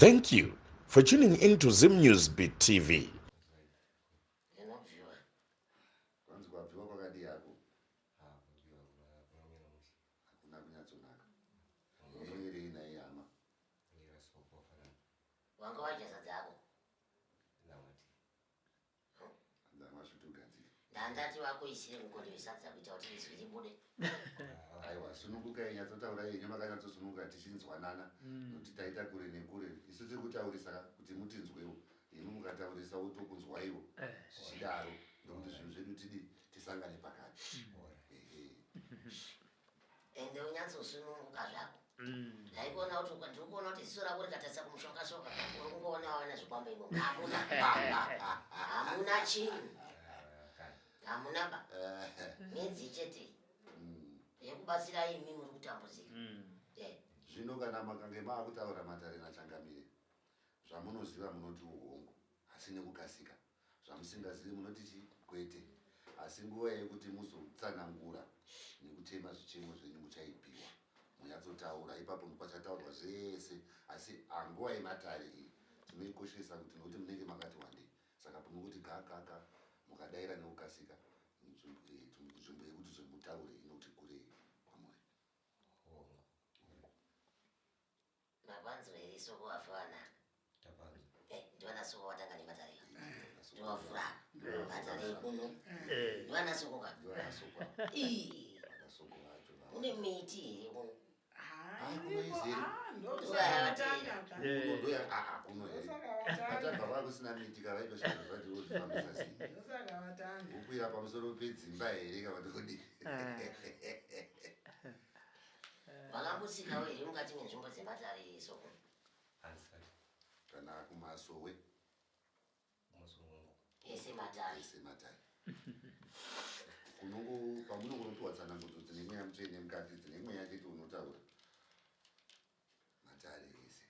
Thank you for tuning into Zim News Beat TV. Ndandati wako isire mukondoisadza kuita kuti izwi ribude. Aiwa sununguka inyatsotaura yenyu makanyatsosununguka tichinzwanana nokuti taita kure nekure isu tiri kutaurisa kuti mutinzwewo imi mukataurisa wotokunzwaiwo zvichidaro nokuti zvinhu zvedu tidi tisangane pakati Ende unyatsosununguka zvako. Ndaikuona kuti ndikuona kuti ziso rako rikatarisa kumushonga-shonga uri kungoona nezvikwamba imomo. Hamuna chinhu. Hamuna ba. Midzi chete. Yekubatsira imi muri kutambudzika. zvino kana makange maakutaura matare nachangamire zvamunoziva munoti uhongo asi nekukasika zvamusingazivi munoti chikwete asi nguva yekuti muzotsanangura nekutema zvichemo zvenyu muchaipiwa munyatsotaura ipapo kwachataurwa zvese asi anguva yematare iyi tinoikoshesa kuti nokuti munenge makati wandei saka panokuti kakaka mukadaira nekukasika nzvimbo yekuti zvemutaure inoti kurei kwamuri. Mapanzo ere soko wafana. Ndiwana soko watanga nematare. Ndiwavhura. Matare kuno. Ndiwana soko ka. Une miti ere kuno. Atabva kusina miti kavaitoshaa zvatiozvifambisa sei ukwira pamusoro pedzimba here kavatodi Vakambosikawo here mukati menzvimbo dzematare soko. kana kumasowe Ese matare. sematare kunongo pamunongonopiwa tsanangudzo dzine mweya mutsvene mukati dzine mweya chete unotaura matare ese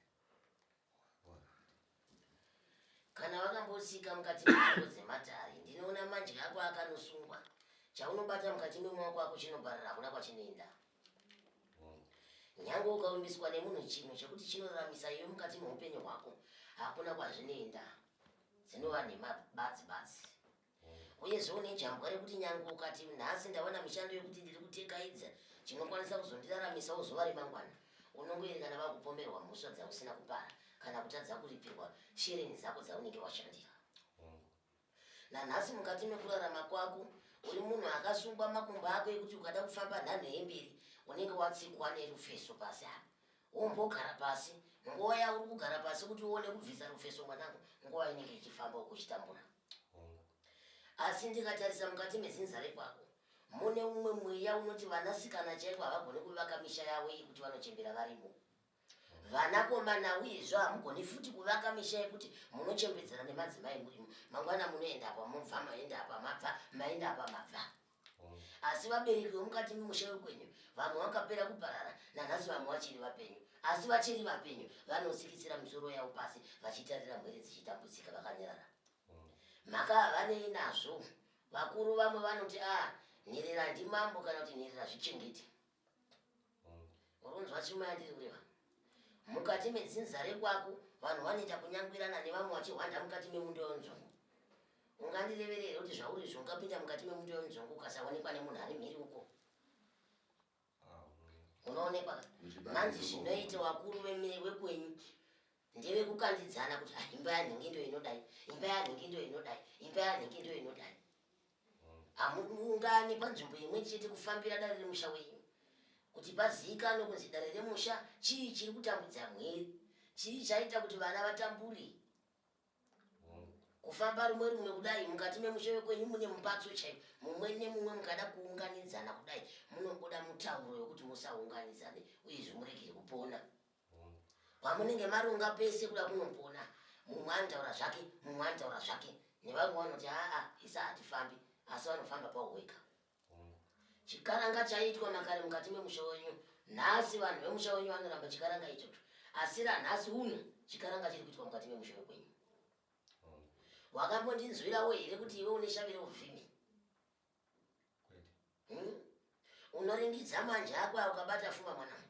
Kana vakambosika mukati menzvimbo dzematare ndinoona manje ako akanosungwa. Chaunobata mukati memaoko ako chinoparira hakuna kwachinoenda. Nyange ukaumbiswa nemunhu chinhu chekuti chinoraramisa iwe mukati meupenyu hwako hakuna kwazvinoenda. Dzinova nemabatsi-batsi. Uyezve une jambwa rekuti nyange ukati nhasi ndawana mishando yekuti ndiri kutekaidza chinokwanisa kuzondiraramisa zuva remangwana unongoerekana vakupomerwa mhosva dzausina kupara kana kutadza kuripirwa shereni dzako dzaunenge washandira. Nanhasi mukati mekurarama kwako uri munhu akasungwa makumbo ako ekuti ukada kufamba nhanho yemberi unenge watsikwa nerufeso pasi apa. Wombogara pasi nguva yauri kugara pasi kuti uone kubvisa rufeso mwanangu nguva inenge ichifamba ukuchitambura. Asi ndikatarisa mukati mezinzare kwako mune umwe mweya unoti vanasikana chaiko havagoni kuvaka misha yavo yekuti vanochembera varimo. Vanakomana uyezve hamugoni futi kuvaka misha yekuti munochembedzera nemadzimai murimo. Mangwana munoenda apa mubva maenda apa mabva maenda apa mabva. Asi vabereki vemukati memusha wekwenyu vamwe vakapera kuparara nanhasi vamwe vachiri vapenyu. Asi vachiri vapenyu vanotsikitsira misoro yavo pasi vachitarira mhuri dzichitambudzika vakanyarara. Mhaka havanei nazvo. Vakuru vamwe vanoti nherera ndimambo kana kuti nherera zvichengeti. Urunzwa chimwe yandiri kureva. Mukati medzinzare kwako vanhu vanoita kunyangwirana nevamwe vachihwanda mukati memundo wenzungu. Ungandireverere kuti zvauri zvongapinda mukati memundo wenzungu ukasaonekwa nemunhu ari mhiri uko. Unoonekwa manzi zvinoite vakuru vekwenyu ndevekukandidzana kuti imba yanhingi ndo inodai, imba yanhingi ndo inodai, imba yanhingi ndo inodai. Hamuungane panzvimbo imwe chete kufambira dare remusha wenyu kuti pazivikanwe kunzi dare remusha chii chiri kutambudza mwiri, chii chaita kuti vana vatambure. Kufamba rumwe kudai mukati memusha wekwenyu mune mupatso chaiwo mumwe nemumwe mukada kuunganidzana kudai munobuda mutauro yokuti musaunganidzane uyezve muregere kupona. Pamunenge maronga pese kuda kunopona mumwe anotaura zvake mumwe anotaura zvake nevamwe vanoti isa hatifambi asi vanofamba pawo wega. Chikaranga chaitwa makare mukati memusha wenyu nhasi vanhu vemusha wenyu vanoramba chikaranga ichocho asi ranhasi uno chikaranga chiri kuitwa mukati memusha wekwenyu. Wakambondinzwirawo here kuti iwe une shaviro uvhimi? Unoringidza manje ako ukabata fuma mwanangu.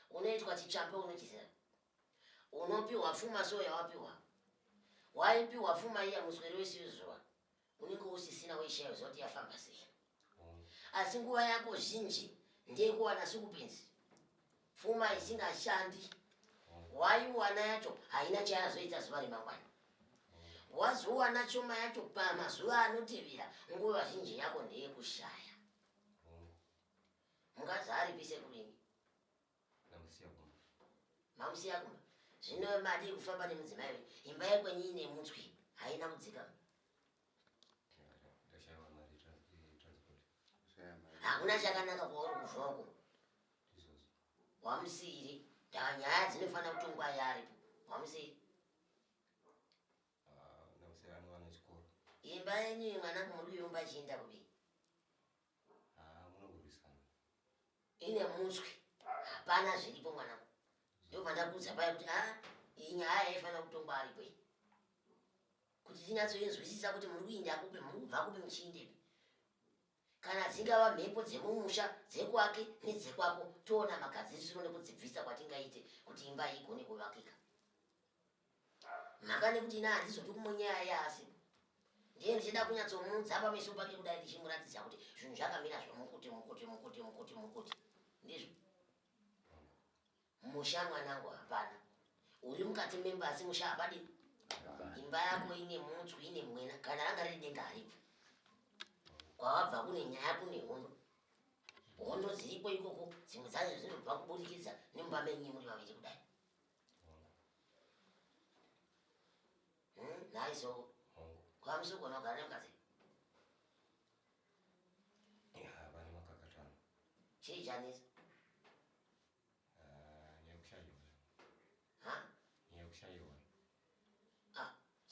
Unoitwa chitsvambe unochizera. unopiwa pfuma so yawapiwa waipiwa pfuma iya muswere wesizuwa unenge usisina weishayo zoti yafamba sei asi nguva yako zhinji ndeyekuwana sukupenzi pfuma isingashandi waiwana yacho haina chayazoita zuva remangwana wazowana choma yacho pamazuva anotevera nguva zhinji yako ndeyekushaya mungazi aripise kurini mamusiya kumba zvino madi kufamba nemudzimai imba yekwenyu ine mutswi haina kudzika hakuna chakanaka kwauri kuvhoko wamusiri ndaka nyaya dzinofanira kutongwa yaripo wamusiri imba yenyu mwanangu muri kuyumba chiinda kudii ine mutswi hapana zviripo mwanangu ndopandakudza paya kuti iyi nyaya yaifanira kutongwa aripo iyi kuti tinyatsoinzwisisa kuti muri kuinda kupi muri kubva kupi muchiindepi kana dzingava mhepo dzemumusha dzekwake nedzekwako toona magadzirisiro nekudzibvisa kwatingaite kuti imba igone kuvakika mhaka nekuti ina handizoti kumonyaya yasi ndiye ndichida kunyatsomudza pameso pake kudai ndichimuratidza kuti zvinhu zvakamira zvomukuti ndizvo musha mwanangu hapana uri mukati memba asi musha hapadi imba yako ine mutswi ine mwena kana ranga riri denga haripo kwawabva kune nyaya kune hondo dziripo ikoko dzimwe dzacho dzinobva kuburikidza nemumba menyu muri vaviri kudai nhaizvo kwamusogona kugara nemukadzi chii chanisa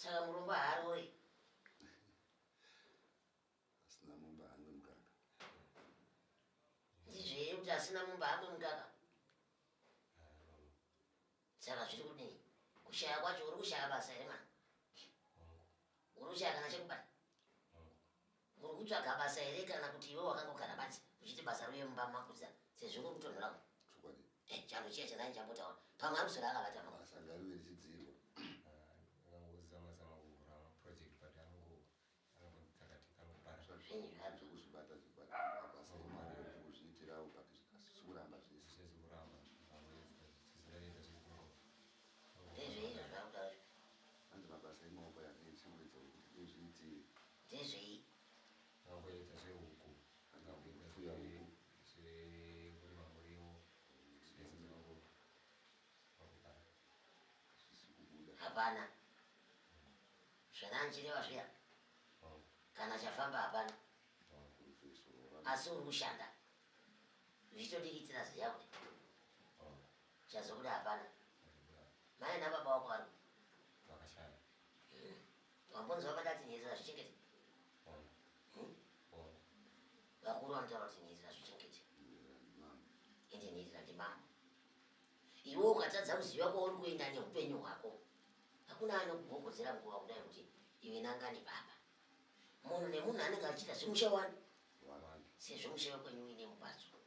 saka murombo haarori ndizveye kuti asina mumba hamwe mukaka saka zviri kudini kushaya kwacho uri kushaya basa here mwana uri kushaya kana chekubata uri kutsvaga basa here kana kuti iwe wakangogara basi uchiti basa rive mumba makudza sezvo kuri kutonhorako chando chiya chazani chambotaura pamwe ari kuzora akabata mama hapana zvananchireva zviya kana chafamba hapana asi uri kushanda zvichitodikitira ziya kuti chazokuti hapana mai nababa wako ari wambonzwa vakati nyezera zvichengete vakuru vanotaura kuti nyezera zvichengete ende nyezera ndimambo iwe ukatadza kuziva kwauri kuenda neupenyu hwako hakuna anokugogodzera nguva kudai kuti iwe nangani baba munhu nemunhu anenge achiita zvemusha wani sezvo musha wekwenyu uine mupatso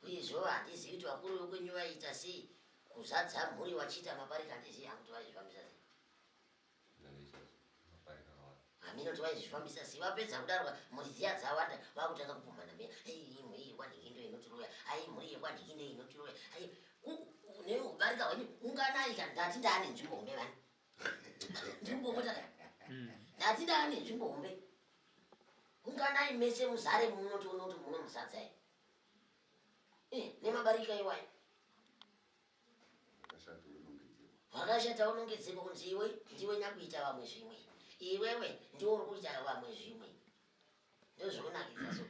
uyezvo handizivi kuti vakuru vekwenyu vaita sei kuzadza mhuri vachiita mabarika handizivi hangu kuti vaizvifambisa sei hamina kuti vaizvifambisa sei vapedza kudarwa mhuri dziya dzawanda vakutanga kupumhana mea mhuri yekwandikindo inotiroya mhuri yekwandikindo inotiroya neukubarika hwenyu unganaika ndati ndaane nzvimbo hombe vani ndikubongota ndati ndaane nzvimbo hombe unganai mese muzare munotoona kuti muno musadzai nemabarika iwayo wakashata unongedzeko kunzi iwe ndiwe nyakuita vamwe zvimwe iwewe ndiwo uri kuita vamwe zvimwe ndozvokunakidza so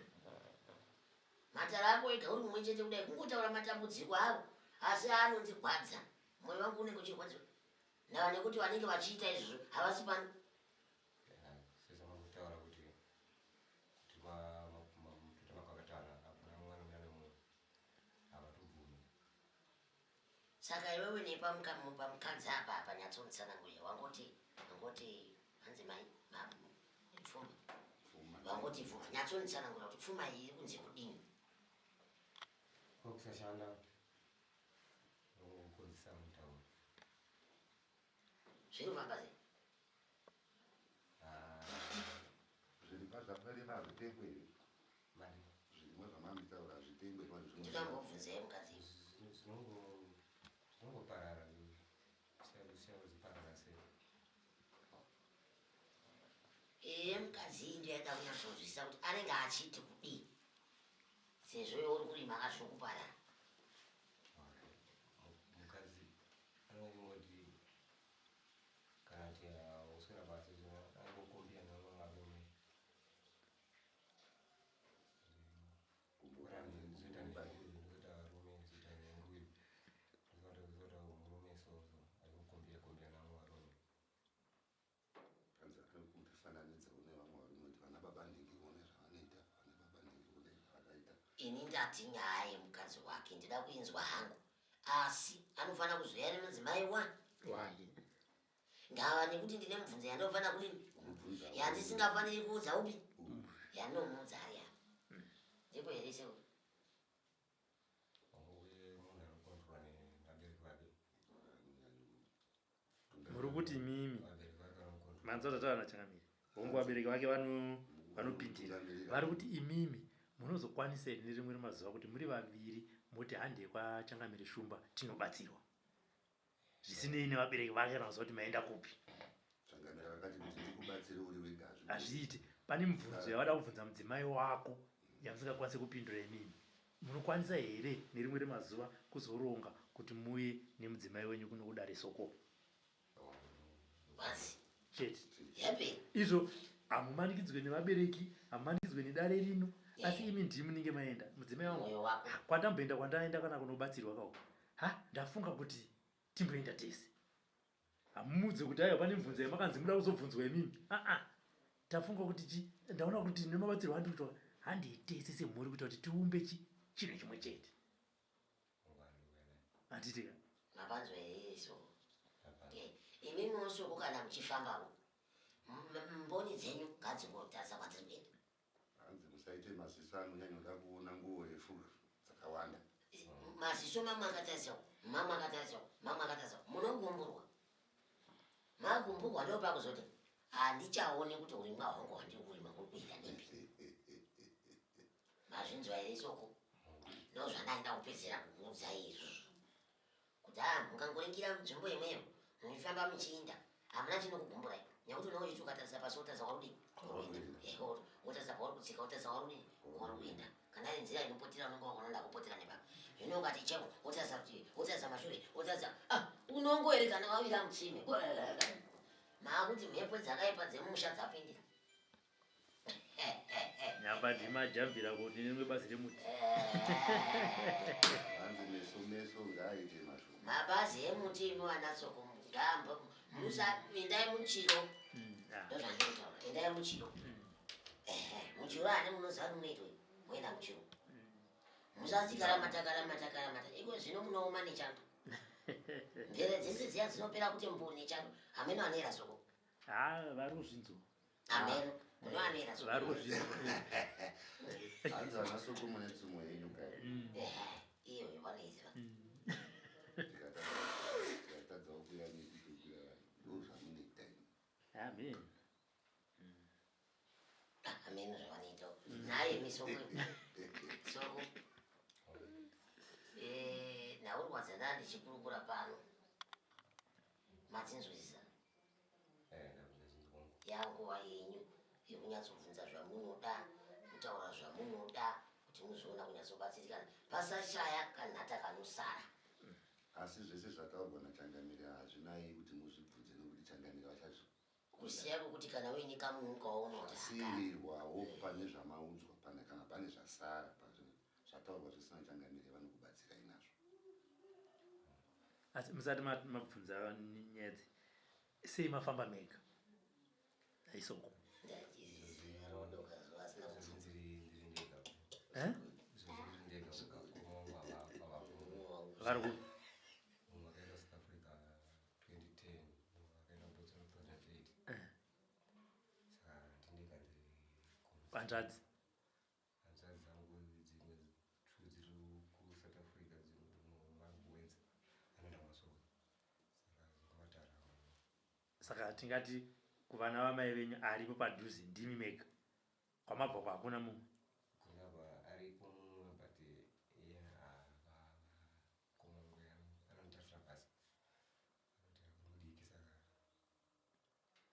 matara ako ega uri mumwe chete kudai kungotaura matambudziko avo asi anondigwadza mwoyo wangu unenge uchirwadziwa ndava nekuti vanenge vachiita izvozvo havasi pano saka iwewe nepamukadzi apa panyatsonitsanangurira wangoti hanzi mai pfuma wangoti pfuma nyatsonitsanangurira kuti pfuma iyi iri kunze kudini kusashanda nokukozesa mutauro zvinofamba sei zviri pazvakareva hazvitengwe here mari zvirimwa zvamamitaura hazvitengwe ndinongobvunzei mukadzi zvinongoparara siyawo ziparara sei mukadzi ndoyada kunyatsonzwisisa kuti anenge achiti kudii sezvo iwe uri kurima akazvokuparara mukadzi anongoti kana kuti uswera pasi angokombia navarume zoita varume zoita nenguyu zoita murume sozo arikukombia navo varume kanzi arikutifananidzawo nevamwe varume kuti vana baba ndingione zvavanoita vana baba ndingione zvavakaita ini ndati nyaya yemukadzi wake ndida kuinzwa hangu asi anofanira kuzoya nemudzimai wani ngava nekuti ndine mubvunzo yandofanira kudini yandisingafaniri kuudza upi yandinomuudza ari apa ndipo here seo uye munhu anokondrwa nevabereki vake muri kuti mimi vabereki vake vanokondrwa manzotataura nachangamiri hongu vabereki vake vanopindira vari kuti imimi munozokwanisa here nerimwe remazuva kuti muri vaviri muti handei kwachangamiri shumba tinobatsirwa zvisinei nevabereki vake kana kuziva kuti maenda kupi changamira vakati kuti ndikubatsire uri wega hazviiti pane mibvunzo yavada kubvunza mudzimai wako yamusingakwanisi kupindura imimi munokwanisa here nerimwe remazuva kuzoronga kuti muye nemudzimai wenyu kuno kudare soko basi chete yapera izvo hamumanikidzwe nevabereki hamumanikidzwe nedare rino asi imi ndii munenge maenda mudzimai wangu mwoyo wako kwandamboenda kwandaenda kana kunobatsirwa kako ndafunga kuti timboenda tese hamumudze kuti aiwa pane mibvunzo yamakanzi muda kuzobvunzwa imimi tafunga kuti ndaona kuti nemabatsirwo andi kuita handei tese semhuri kuita kuti tiumbe chinhu chimwe chete handitika mapanzwa here so imimi osoko kana muchifambawo mboni dzenyu ngadzingotasa kwadziri kuenda hanzi musaite maziso anonyanyoda kuona nguo refu dzakawanda maziso mamwe akatarisawo mamwe akatarisawo mamwe akatarisawo munogumburwa magumburwa ndo pakuzoti handichaone kuti urimwa hwangu handiri kurima kuri kuita nembi mazvinzwa here soko ndo zvandaida kupedzera kukuudza izvo kuti mukangoringira nzvimbo imweyo muifamba muchiinda hamuna chinokugumburai nekuti unenge uchichi ukatarisa pasi wotarisa warudini wotarisa pauri kutsika wotarisa warudini wari kuenda kana ari nzira inopotera unenge wakunoda kupotera nepa zvino ungati cheko wotarisa rutivi wotarisa mashure wotarisa unongoere kana wawira mutsime maakuti mhepo dzakaipa dzemumusha dzapindira nyamba ndimajambira kuti nemwe basi remuti hanzi meso ngaaite mashoma mabazi emuti ino anatsoko ngambo musa endai muchiro ndozvandinotaura endai muchiro muchiro ane munoziva munoitwa moenda muchiro musatikaramata iko zvino munooma nechando mvere dzese dziya dzinopera kuti mbuu nechando hameno anoera soko vari kuzvinzwa hameno muno anoera soko vari kuzvinzwa hanzi vanasoko mune tsumo yenyu kai iyo vanoiziva tikatadzawo kuya nekutokura vanhu ndo zvamunoita imi amen hameno zvavanoitawo naye misoko soko naurwadzana ndichikurukura pano matsinzwisisa yanguva yenyu yekunyatsobvunza zvamunoda kutaura zvamunoda kuti muzoona kunyatsobatsirikana pasashaya kanhata kanosara asi zvese zvataurwa nachangamiri hazvinai kuti muzvibvunze nokuti changamiri vachazvo kusiya kwekuti kana uine kamunhu kaunoti sirirwawo pane zvamaudzwa kana pane zvasara zvataurwa zvisina changamiri vanokubatsirai nazvo asi musati mabvunza nyedzi sei mafamba mega aisoko vari ku panzvadzi dzangu dzimwe two dziri kusouth africa dzimwe mabwenza anoenda masoko saka zvamatara Saka tingati kuvana vamai venyu aripo padhuze ndimi mega. Kwamabva hakuna mumwe. Kunaba aripo mumwe but kumwe anotarisa pasi. Anoti akumudiki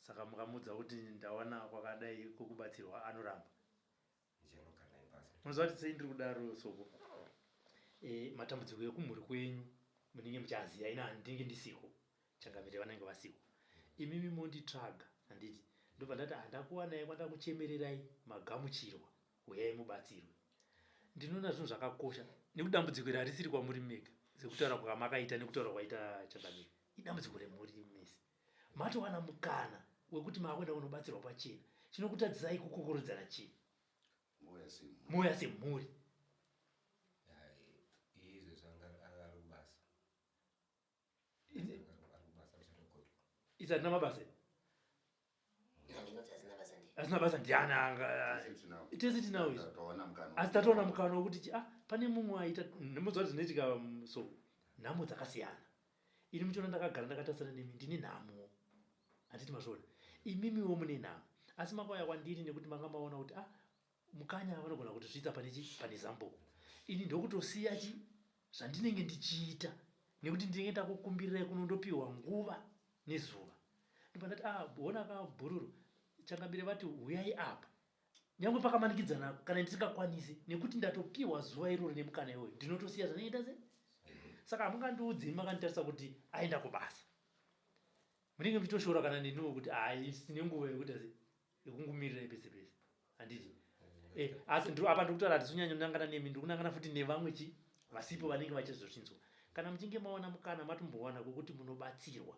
Saka mukamudza kuti ndawana kwakadai kukubatsirwa anoramba. ndichanogara naye pasi. Munoziva kuti sei ndiri kudaro soko. Matambudziko ekumhuri kwenyu munenge muchaziva ina handinge ndisiko. Changamire vanenge vasiko. Imimi monditsvaga handiti. Ndobva ndati handakuwanai kwandakuchemererai magamuchirwa uyai mubatsirwe. Ndinoona zvinhu zvakakosha nekuti dambudziko iri harisiri kwamuri mega sekutaura kwamakaita nekutaura kwaita Changamire. Idambudziko remhuri mese. Matowana mukana wekuti makwenda kunobatsirwa pachena. Chinokutadzai kukokorodzana chii? Moya semhuri. Izvo zvanga ari kubasa. Izvi hatina mabasa. Handinoti hazina basa ndi. Hazina basa ndiani anga. Tese tinawo izvi. Asi tatoona mukana wekuti pane mumwe aita nemudziwa kuti zvinoitika so nhamo dzakasiyana. Ini muchiona ndakagara ndakatasana nemi ndine nhamo. Handiti mazviona. Imimiwo mune nhamo. Asi makauya kwandiri nekuti manga maona kuti mukanya vanogona kuti zviita pane Zambo. Ini ndokutosiya zvandinenge ndichiita nekuti ndinenge ndakukumbirirai kunondopiwa nguva nezuva. Ndobva ndati bona kabhururu Changamire vati uyai apa. Nyangwe pakamanikidzana kana ndisingakwanisi nekuti ndatopiwa zuva iroro nemukana iwoyo ndinotosiya zvandinenge sei. Saka hamungandiudzi makanditarisa kuti aenda kubasa. Munenge muchitoshora kana neniwo kuti sine nguva yekuti yekungumirirai pese pese. Handiti. Asi apa ndokutaura hatisi kunyanya kunangana nemi, ndiri kunangana futi nevamwe vasipo vanenge vachizozvinzwa. Kana muchinge maona mukana matombowana kwekuti munobatsirwa,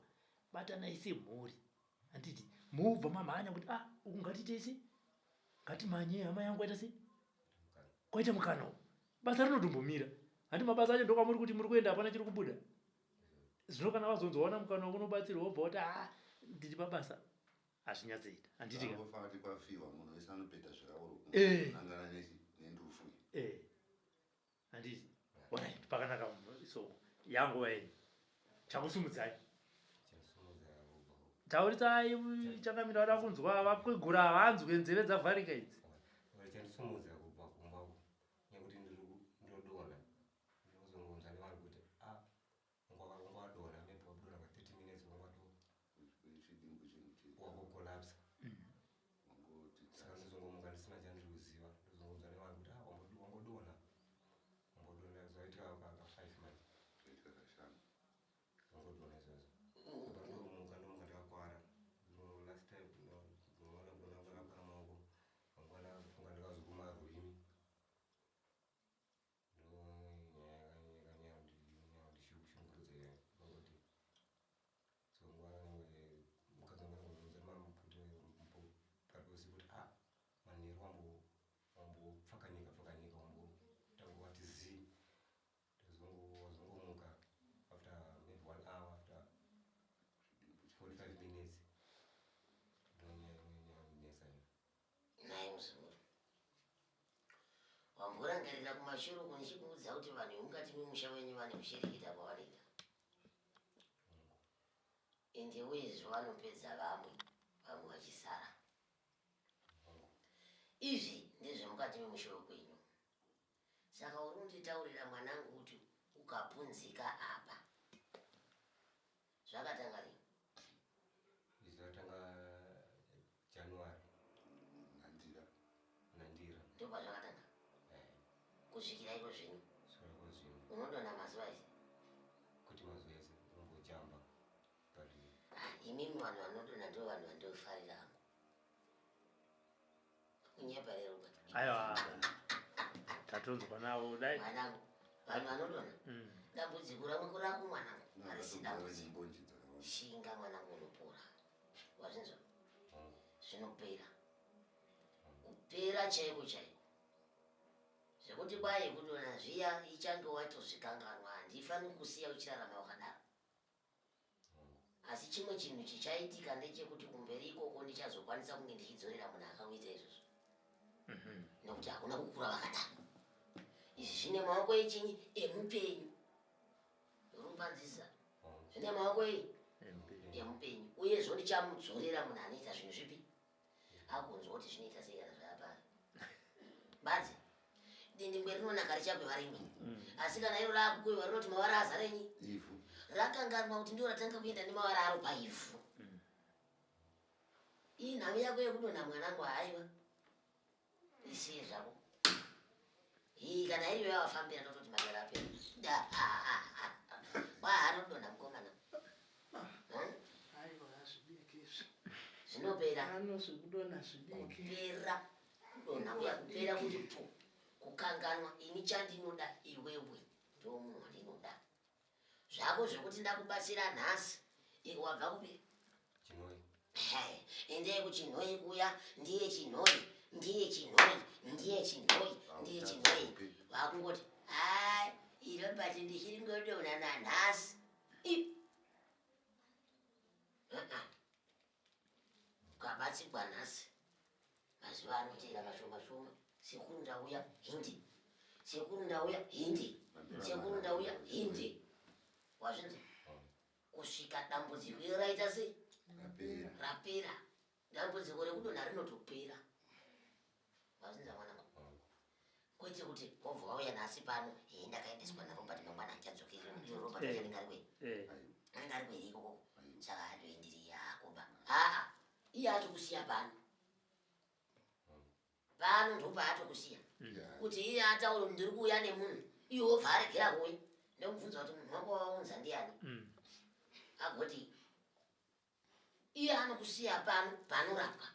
batanai semhuri. Handiti mubva mamhanya kuti uku ngatitese, ngatimhanye hama yangu aita sei? Kwaita mukana. Basa rinotombomira. Handi mabasa acho ndokwamuri kuti muri kuenda hapana chiri kubuda. Zvino kana wazonzowana mukana wekunobatsirwa wobva kuti ndiri pabasa. Hazvinyatsoita. Handiti ka. Vanofana kuti kwafiwa munhu wese anopeta zvakaoro. Angana nendufu. Handiti. Alright, pakanaka so yangu yenyu. Chakusumudzai. Tauritai Changamire vada kunzwa vakwegura havanzwe nzeve dzavharika idzi. Chandisumudza kubva kumba nekuti ndinodonha ndinozongonzwa nevanhu kuti ungwadonha maybe wadonha kwa 30 minutes wakokolapsa. Saka ndozongomuka ndisina chandiri kuziva ndozongonzwa nevanhu kuti wangodonha zvaitika ka 5 manje wangodonha izvozvo. Kubva ndomuka ndakakwara last time ndinoona kudonha kwakakwara maoko mangwana funga ndikazoguma rurimi ndishungurudza kuti so mukadzi wangu parikosi kuti manheru wambopfakanyika wambotanga wati zii. Wazongomuka after maybe 1 hour after 45 minutes ndonesa Naye muzukuru. Wamborangarira kumashure uko ndichikuudza kuti vanhu vemukati memusha wenyu vane kushirikita kwavanoita. Ende uyezvo vanopedza vamwe vachisara. Izvi ndezvemukati memusha wekwenyu. Saka uri kunditaurira mwanangu kuti ukapunzika apa. Zvakatanga rini? zvakatanga January. Nandira. Ndobva zvakatanga. Kusvikira iko zvino. Saka zvino Unodonha mazuva ese. kuti mazuva ese unombojamba but Imimi vanhu vanodonha ndo vanhu vandofarira hangu. Kunyapa lero kuti. Aiwa. Tatonzwa navo dai. Mwanangu, vanhu vanodonha. Dambudziko ramwe kurako mwanangu. Harisi dambudziko. Shinga mwanangu unopora. Wazvinzwa? Zvinopera. Kupera chaiko chaiko. Zvekuti kwai kudonha zviya ichange watozvikanganwa handifaniri kusiya uchirarama wakadaro. Asi chimwe chinhu chichaitika ndechekuti kumberi ikoko ndichazokwanisa kunge ndichidzorera munhu akauita izvozvo. Nokuti hakuna kukura vakadaro. Izvi zvine maoko echinyi emupenyu. Urupanzisa. Zvine maoko emupenyu. uyezvo ndichamudzorera munhu anoita zvinhu zvipi akunzwa kuti zvinoita sei kana zvayapari badzi dindingwe rinonaka richakweva rimwe asi kana iro raakukweva rinoti mavara azarenyi ivhu rakanganwa kuti ndo ratanga kuenda nemavara aro paivhu ii nhau yako yekudonha mwanangu haiwa isiye zvako iyi kana iriyo yavafambira tototi magara apera waanodonha mukomana zvinopera kupera kudonha kuya kupera kuti po kukanganwa ini chandinoda iwewe ndo munhu wandinoda zvako zvekuti ndakubatsira nhasi wabva kupi endei kuchinhoi kuya ndiye chinhoi vakungoti hai iro bati ndichiri ngodonha nanhasi ukabatsigwa nhasi mazuva anoteera mashoma sekuru ndauya hindi wazvinzi kusvika dambudziko iro raita sei rapera dambudziko rekudonha rinotopera wazvinza mwanangu kwete kuti wobva wauya nhasi pano ndakaendeswa narobati mangwana achadzokera robati achanenge ari kweri ikoko saka andoendiri yakoba iye atokusiya pano ndopaatokusiya kuti iye ataura kuti ndiri kuuya nemunhu iwe wobva aregera kuuya ndomubvunza kuti munhu wako waunza ndiani agoti iye anokusiya pano panorapwa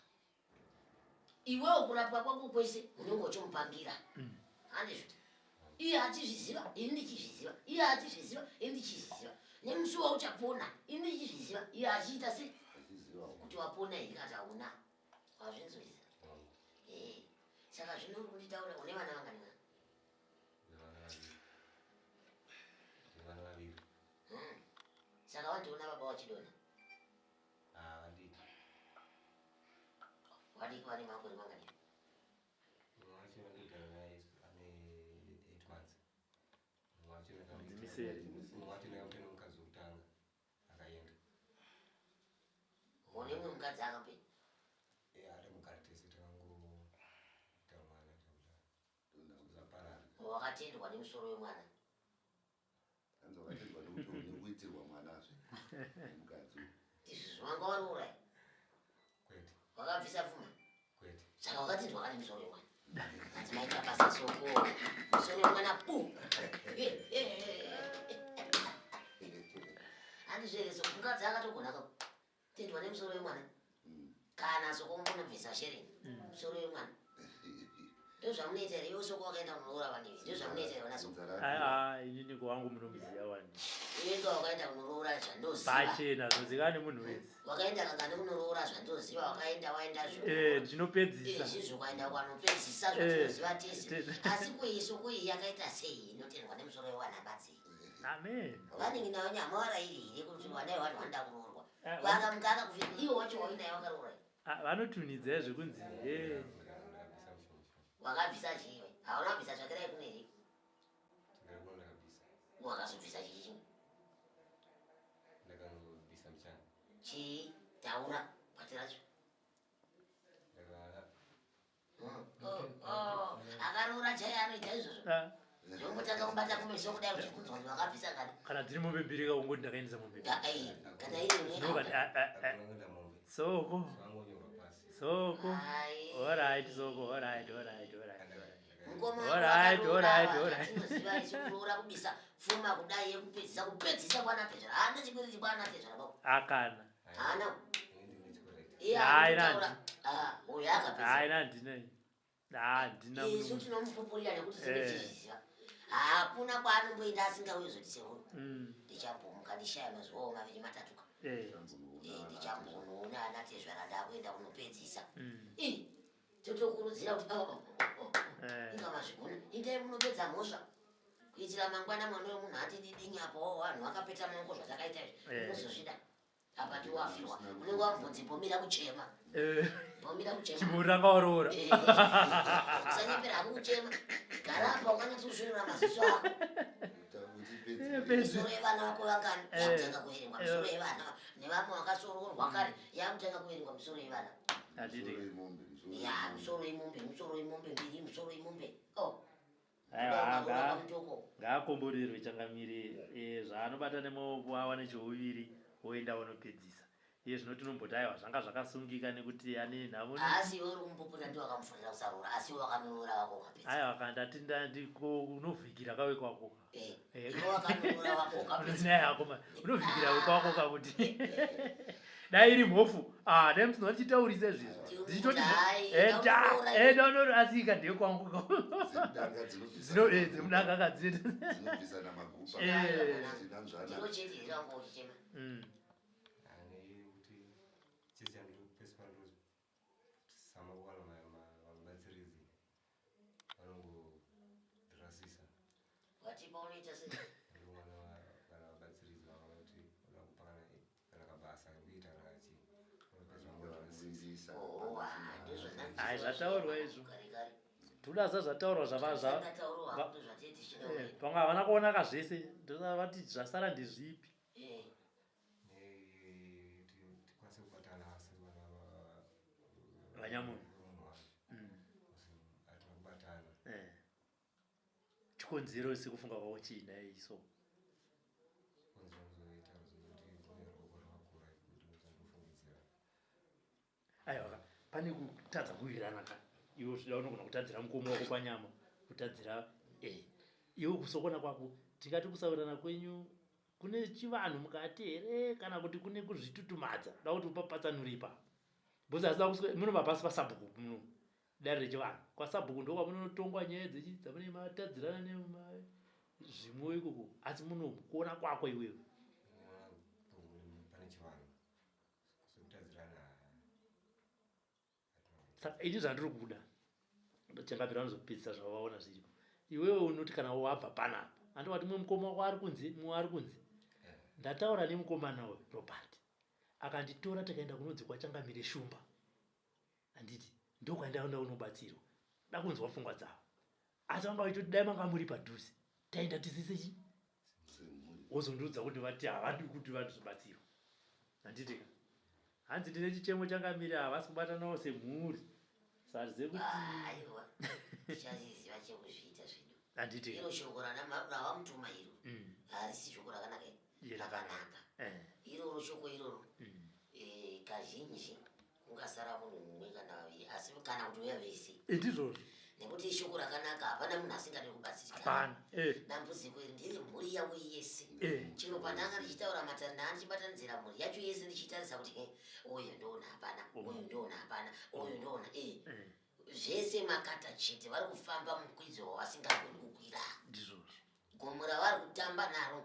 iwewo kurapwa kwako kwese unenge uchimupangira handizvoti iye achizviziva ini ndichizviziva iye achizviziva ini ndichizviziva nemusi wauchapona ini ndichizviziva iye achiita sei kuti wapona here kati hauna wazvinzwisa saka zvino uri kunditaura une vana vangani saka wandiona baba wachidona wadiki vane makore mangani one mwe mukadzi akapei wakatendwa nemusoro wemwana izvi wanga waroora wakabvisa pfuma saka wakatendwa kane musoro wemwana adzimaita basa soko musoro wemwana pu handizvereso mukadzi akatogona tendwa nemusoro wemwana kana soko mbonobvisa shereni musoro wemwana ndozvamunoita here iwe soko wakaenda kunorora vanivi ndozvamunoita here vana soko inini kwangu munomuziva wani iwenga wakaenda kunorora zvandoziva pachena zvoziva nemunhu wese wakaenda kangane kunorora zvandoziva wakaenda waenda ndinopedzisa izvizvo ukaenda kwanopedzisa zvatinoziva tese asi kuisoko iyi yakaita sei inotendwa nemusoro wewana batsei amen vanenge nayo nyama warairi here kuti wanai vanhu vanoda kuroorwa vakamukaka kufika iwe wacho wainaye wakaroora vanotunidzai zvekunzi wakabvisa chiiwe hauna kubvisa zvakirai kuneri wakazobvisa chii chimwe chii taura kwatiracho akaroora chai anoita izvozvo ndongotanga kubata kumeso kudai uchibvunzwa kuti wakabvisa kani kana dziri mombe mbiri kaungoti ndakaendesa mombe kana iri soko alright soko alright tinoziva ichikuroora kubisa pfuma kudai kupedzisa kwana pezvara hana chikwereti kwana pezvara bako akana hana uyo akapedza isu tinomupupurira nekuti tinechizviziva hakuna kwaanomboenda asingauye zotiseuro ndichambomuka ndishaya mazuvawo maviri matatuka ndichambonoona ana tezvara ndakuenda kunopedzisa totokurudzira kuti inga mazvigona indai munopedza mhosva kuitira mangwana mwana wemunhu atididinyapo vanhu vakapeta maoko zvatakaita izvi unozozvida apa tiwafirwa unenge wambodzi bomira kuchema chimuranga waroora usanyepera hako kuchema gara apa ukanyatsoshorera maziso ako misoro yevana vako vangani yakutanga kuverengwa misoro yevana nevamwe vakasoroorwa kare yakutanga kuverengwa misoro yevana misoro yemombe mbiri misoro yemombe ngaakomborerwe Changamire zvaanobata nemaoko awane cheuviri oenda onopedzisa iye zvino tinomboti aiwa zvanga zvakasungika nekuti ane nhamo asi iwe uri kumbopota ndiwo wakamufanira kusarura asi iwe wakanoora wako ukapedza aiwa kandati ndiko unovhikira kawe kwako iwe wakanoora wako ukapedza unovhikira wekwako kakuti dai iri mhofu dai musina tichitaurise zvizvo dzichitoti ndaunori asika ndiye kwangu dzemudanga kadzinoita ndiro chete irango uchichema watipa unoita sei ai zvataurwa izvo toda zvataurwa pamwe havana kuonaka zvese ndoda vati zvasara ndezvipi vanyamunhu chikonzero sekufunga kwavo chiina iso aiwa pane kutadza kuwirirana ka iwe zvida unogona kutadzira mukomo wako panyama kutadzira iwe kusokona kwako tingati kusawirirana kwenyu kune chivanhu mukati here kana kuti kune kuzvitutumadza da kuti upapatsanuri ipapo bhozi asida munobva pasi pasabhuku muno dare rechivanhu kwasabhuku ndo kwamunotongwa nyaya dzamune matadzirana zvimwe ikoko asi muno kuona kwako iwewe saka ini zvandiri kuda Changamire vanozopedzisa zvavaona zviripo iwewe unoti kana wabva panapa andowati mwe mukoma wako ari kunzi ndataura nemukomana we Robert akanditora takaenda kunodzi kwa Changamire Shumba anditi ndokwandaenda unobatsirwa dakunzwa pfungwa dzavo asi vanga vaitoti dai manga muri padhuze taenda tisise chi wozondudza kuti vati havadi kuti vatizobatsirwa anditi hanzi ndine chichemo Changamire havasi kubatanawo semhuri sazive kuti aiwa tichaziziva chekuzviita zvedu anditi iro shoko ravamutuma iro harisi shoko rakanaka iroro shoko iroro kazhinji kungasara munhu mumwe kana vaviri asi kana kuti uya vese ndizvozvo nekuti shoko rakanaka hapana munhu asingade kubatsirikana hapana dambudziko iri ndiri mhuri yavo yese chino pandanga ndichitaura matarina andichibatanidzira mhuri yacho yese ndichitarisa kuti uyu ndoona hapana uyu ndoona hapana uyu ndoona zvese makata chete vari kufamba mukwidzo wavasingagoni kukwira ndizvozvo gomo ravari kutamba naro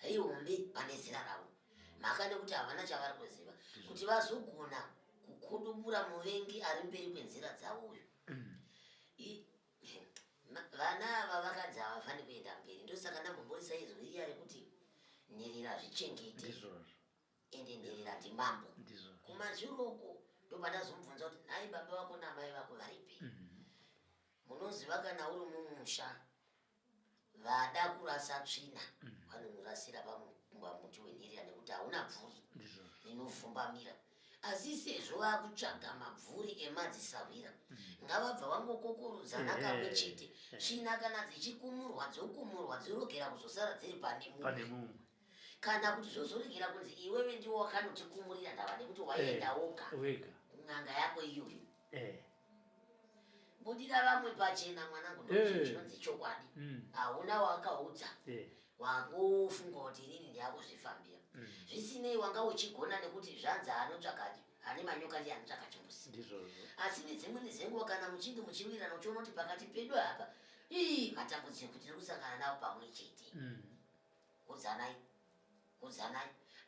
ihombe pane zera ravo mhaka nekuti havana chavari kuziva kuti vazogona kukudubura muvengi ari mberi kwenzira dzavo uyu vana ava vakadzi havafani kuenda mberi ndosaka ndambomborisa izwi riya rekuti nherera zvichengete ende nherera ndimambo kumazviroko ndopandazomubvunza kuti nai baba vako namai vako varipi munoziva kana uri mumusha vada kurasa tsvina vanomurasira pamuti wenherera nekuti hauna bvuri rinopfumbamira asi sezvo vakutsvaga mabvuri emadzisavira ngavabva vangokokorodzana kamwe chete tsvina kana dzichikumurwa dzokumurwa dzorogera kuzosara dziri pane mumwe kana kuti zvozoregera kunzi iwewe ndiwo wakanotikumurira ndava nekuti waenda woga n'anga yako iyoyo budira vamwe pachena mwanangu ndochinonzi chokwadi hauna wakaudza wangofunga kuti inini ndiyakuzvifambira zvisinei wanga uchigona nekuti zvanzi anotsvaka ane manyoka ndiye anotsvaka chimbusi asi nedzimweni dzenguva kana muchinge muchiwirirana uchiona kuti pakati pedu apa matambudziko tiri kusangana nawo pamwe chete udzanai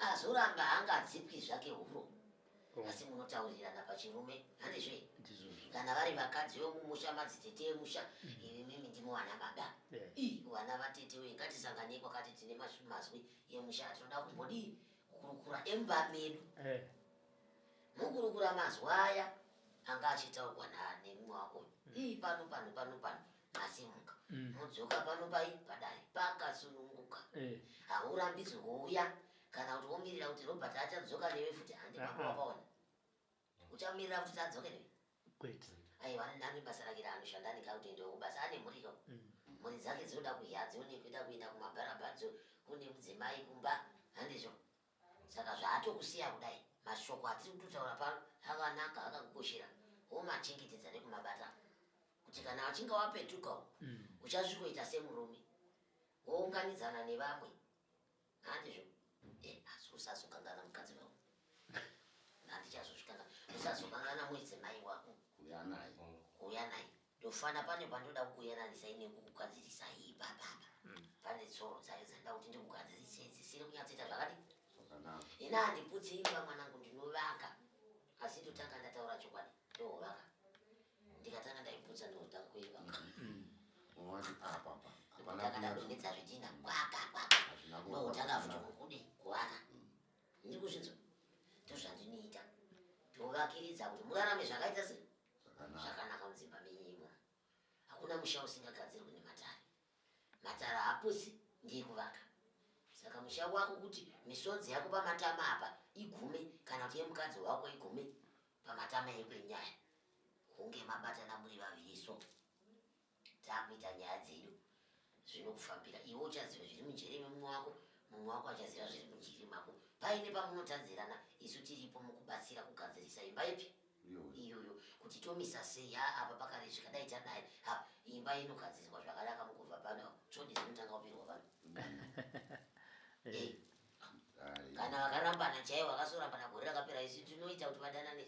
azoramba hangadzipwi zvake huro asi munotaurirana pachirume handizve kana vari vakadzi vemumusha madzitete emusha mimi ndimo vana baba vana vatete we ngatisanganei kwakati tine mazwi emusha tinoda kumbodii kukurukura emba medu mukurukura mazwi aya anga achitaurwa nemumwe wako pano masimuka mudzoka pano padare pakasununguka haurambidzwi kuuya kana kuti womirira kuti Robert achadzoka newe futi handipapaona uchamirira kuti tadzoke newe aiwa nani basa rake raanoshanda andikauti ndo basa ane mhuriko mhuri dzake dzinoda kuhya dzionekuda kuenda kumabharabadzo kune mudzimai kumba handizvo saka zvaatokusiya kudai mashoko atiri kutotaura pano akanaka akakukoshera womachengetedza nekumabata kuti kana wachinge wapetukawo uchasvikoita semurume wounganidzana nevamwe handizvo asi usazokangana mukadzi wako handichazosvikanga usazokangana mudzimai wako kuuya naye ndofana pane pandoda kukuyananisa inekukugadzirisa ipapapa pane tsoro dzayo dzandoda kuti ndikugadzirise dzisiri kunyatsoita zvakadi ina handiputsi imba mwanangu ndinovaka asi ndotanga ndataura chokwadi ndohovaka ndikatanga ndaiputsa ndotanga kuivaka ndotanga ndadonetsa zvidhina kwaka ndotanga futi kukude kuvaka ndiri kuzvinzwa ndozvandinoita tovakiridza kuti murarame zvakaita se zvakanaka mudzimba menyimo hakuna musha usingagadzirwi nematare matare hapusi ndekuvaka saka musha wako kuti misodzi yako pamatama apa igume kana kuti yemukadzi wako igume pamatama ekwenyaya kunge mabatana muri vaviri so takuita nyaya dzedu zvinokufambira iwe uchaziva zviri mujeri memumwe wako achaziva zviri mujeri mako paine pamunotadzirana isu tiripo mukubatsira kugadzirisa imba ipi iyoyo kuti tomisa sei apa pakare zvikadai tadai imba inogadzirwa zvakanaka mukubva pano tsvodi dzinotanga kupirwa pano kana vakarambana chaivo vakasorambana gore rakapera isi tinoita kuti vadanane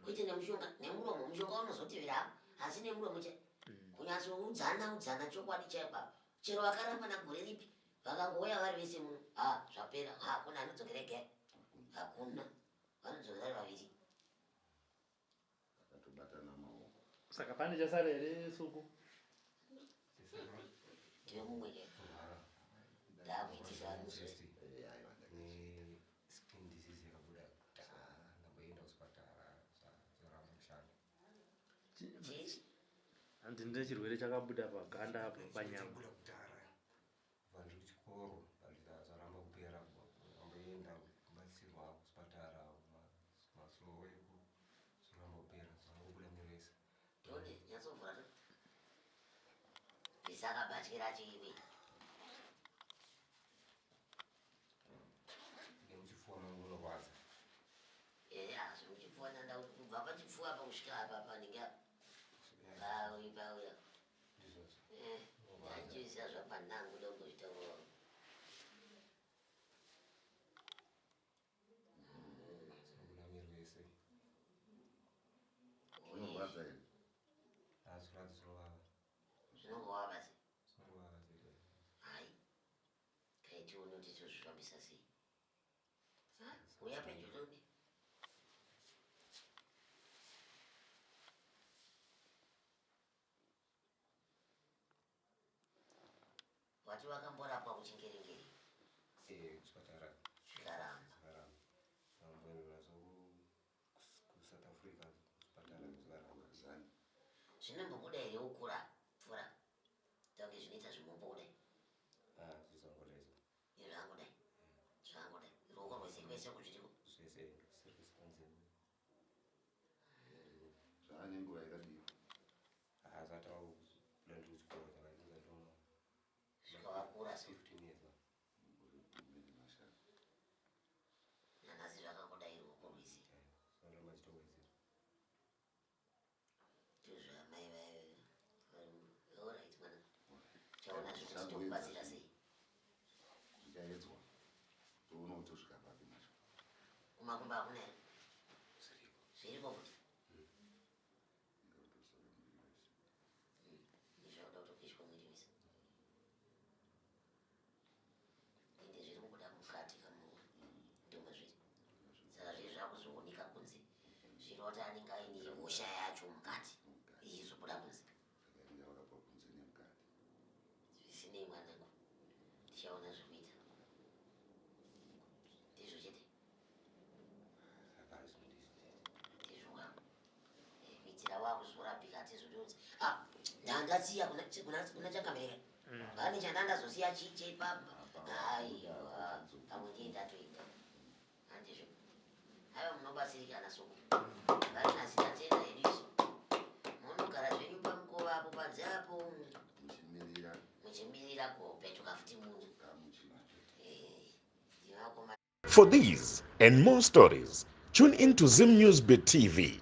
kuite nemushonga nemuromo mushonga unozotivira asi nemuromo chai kunyatsoudzana chokwadi chaipapa chero vakarambana gore ripi vakangoya vari vese muno zvapera hakuna anodzokere gai hakuna vanodzokera vari vaviri saka pane chasara here suku tive mumwe ke ndakuitisa anosisi skin disease yakabuda ndamboenda kuchipatara zoramba mushando handi ndine chirwere chakabuda paganda apo panyama kudhara kubva ndiri kuchikoro zvaramba kupera amboenda kubatsirwa kuchipatara masuwo eku zoramba kupera zvangobuda mwiri wese tone nyatsovhura ndisakabatyira chivi nemuchifuva mangu munorwadza zvemuchipfuva nanda kubva pachipfuva pakusvika apa panenge pauya ndachiisa zvapanangu ndongozvitaurawo zvabuda mwiri wese zvinorwadza here hazviradzi zvinovava zvinongova basi zvinovava ziri hai kaitione kuti tozvifambisa sei uya penjodoni wati wakamborapwa kuchingeringeri kuchipatara zvikaramba zvikaramba zvamboenda nazo kusouth africa kuchipatara zvikaramba zvinombobuda here ukura pfura tange zvinoita zvimomboudai zvizangodaiso zvangodai zvangodai ruoko rwese kwese kuzviriko zvese sirikusi panzemu zvaane nguva yakadii hazatawa kubuda ndiri kuchikoro chakainga ndoma zvikavakura so 15 years nanhasi zvakangodai ruoko rwese zvanoramba chitowedzera tozvamai vayo orit mwana chaona zvekuti tokubatsira sei zvichaedzwa toona kuti tosvika papi nacho kumakumba hakuna here zviriko futi ndizvauda kutopishwa mwiri wese ende zviri kubuda mukati kamunhu ndomwe zviri saka zviri zvakuzooneka kunze zviroti anenge aine hosha yacho mukati ichizobuda kunze yakapwa kunze nemukati zvisinei mwanangu ndichaona zvekuita ndizvo chete hapana zvimwe ndizvo ndizvo wangu kuitira wako wakuzorapika tizodonzi ndandatsiya kuna changamireka pane chandandazosiya chepapa aiwa pamwe ndendatoita handizvo aiwa munobatsirikana soko varinasitatenda ediso munogara zvenyu pamukova apo panze apo muchimirira kupetuka futi munhu For these and more stories, tune in to Zim News Bit TV